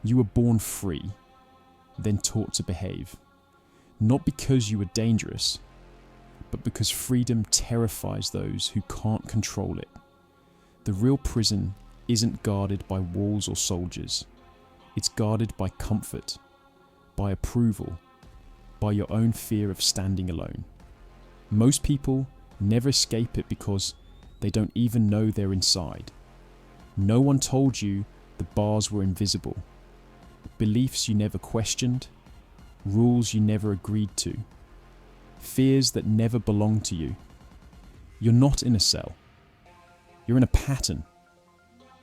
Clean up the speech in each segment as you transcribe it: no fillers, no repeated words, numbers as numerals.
You were born free, then taught to behave. Not because you were dangerous, but because freedom terrifies those who can't control it. The real prison isn't guarded by walls or soldiers. It's guarded by comfort, by approval, by your own fear of standing alone. Most people never escape it because they don't even know they're inside. No one told you the bars were invisible. Beliefs you never questioned, rules you never agreed to, fears that never belonged to you. You're not in a cell. You're in a pattern.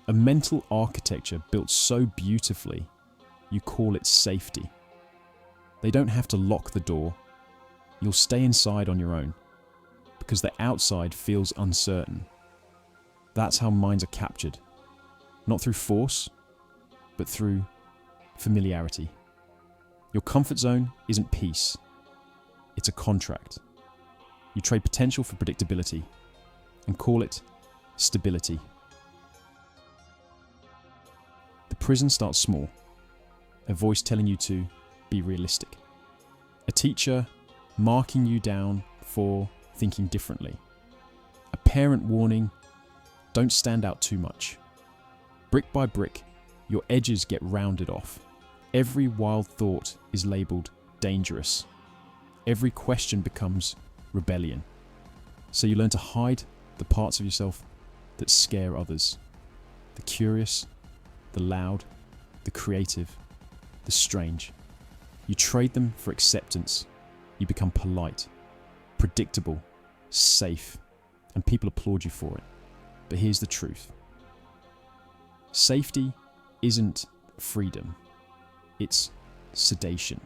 A mental architecture built so beautifully, you call it safety. They don't have to lock the door. You'll stay inside on your own, because the outside feels uncertain. That's how minds are captured. Not through force, but through familiarity. Your comfort zone isn't peace. It's a contract. You trade potential for predictability and call it stability. The prison starts small. A voice telling you to be realistic. A teacher marking you down for thinking differently. A parent warning, don't stand out too much. Brick by brick, your edges get rounded off. Every wild thought is labelled dangerous. Every question becomes rebellion. So you learn to hide the parts of yourself that scare others. The curious, the loud, the creative, the strange. You trade them for acceptance. You become polite, predictable, safe, and people applaud you for it. But here's the truth. Safety isn't freedom. It's sedation.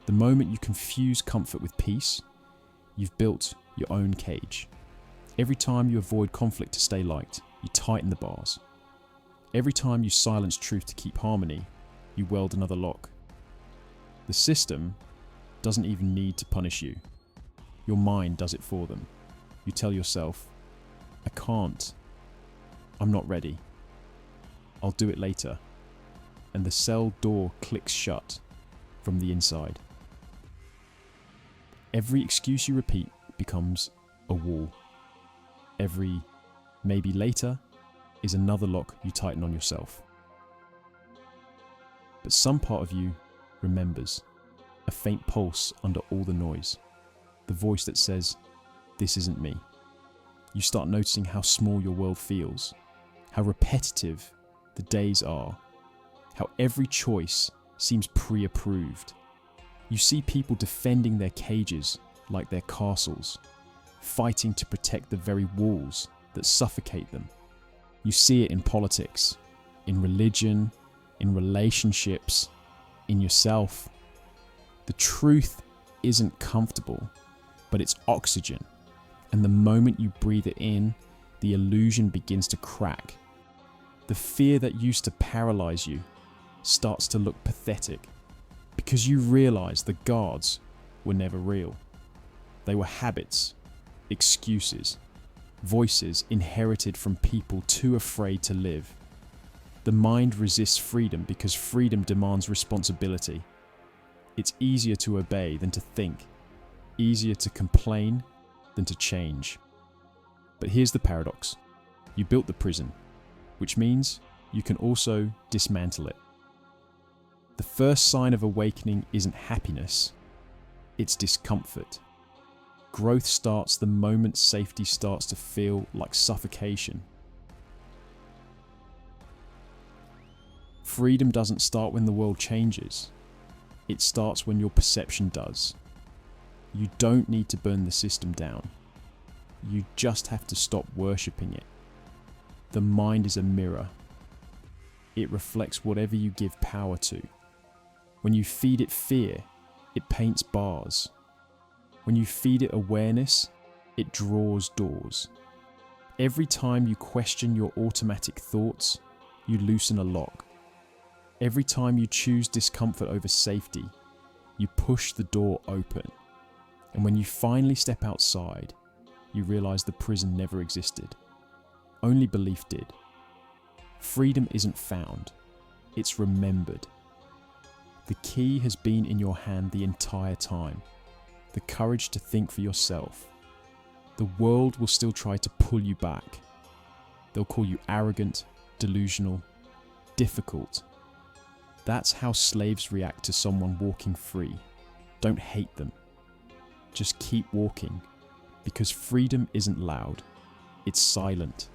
The moment you confuse comfort with peace, you've built your own cage. Every time you avoid conflict to stay liked, you tighten the bars. Every time you silence truth to keep harmony, you weld another lock. The system doesn't even need to punish you. Your mind does it for them. You tell yourself, I can't. I'm not ready. I'll do it later. And the cell door clicks shut from the inside. Every excuse you repeat becomes a wall. Every maybe later is another lock you tighten on yourself. But some part of you remembers, a faint pulse under all the noise, the voice that says, this isn't me. You start noticing how small your world feels, how repetitive the days are, how every choice seems pre-approved. You see people defending their cages like their castles, fighting to protect the very walls that suffocate them. You see it in politics, in religion, in relationships, in yourself. The truth isn't comfortable, but it's oxygen. And the moment you breathe it in, the illusion begins to crack. The fear that used to paralyze you starts to look pathetic because you realize the guards were never real. They were habits, excuses, voices inherited from people too afraid to live. The mind resists freedom because freedom demands responsibility. It's easier to obey than to think, easier to complain than to change. But here's the paradox. You built the prison, which means you can also dismantle it. The first sign of awakening isn't happiness, it's discomfort. Growth starts the moment safety starts to feel like suffocation. Freedom doesn't start when the world changes. It starts when your perception does. You don't need to burn the system down. You just have to stop worshipping it. The mind is a mirror. It reflects whatever you give power to. When you feed it fear, it paints bars. When you feed it awareness, it draws doors. Every time you question your automatic thoughts, you loosen a lock. Every time you choose discomfort over safety, you push the door open. And when you finally step outside, you realize the prison never existed. Only belief did. Freedom isn't found. it's remembered. The key has been in your hand the entire time. The courage to think for yourself. The world will still try to pull you back. They'll call you arrogant, delusional, difficult. That's how slaves react to someone walking free. Don't hate them. Just keep walking, because freedom isn't loud. It's silent.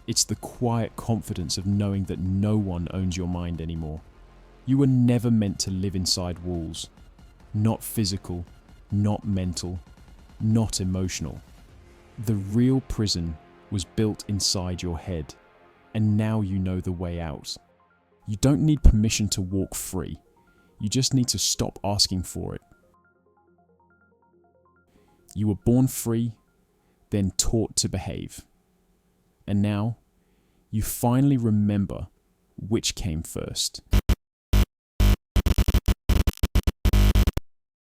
It's the quiet confidence of knowing that no one owns your mind anymore. You were never meant to live inside walls. Not physical, not mental, not emotional. The real prison was built inside your head, and now you know the way out. You don't need permission to walk free. You just need to stop asking for it. You were born free, then taught to behave. And now, you finally remember which came first.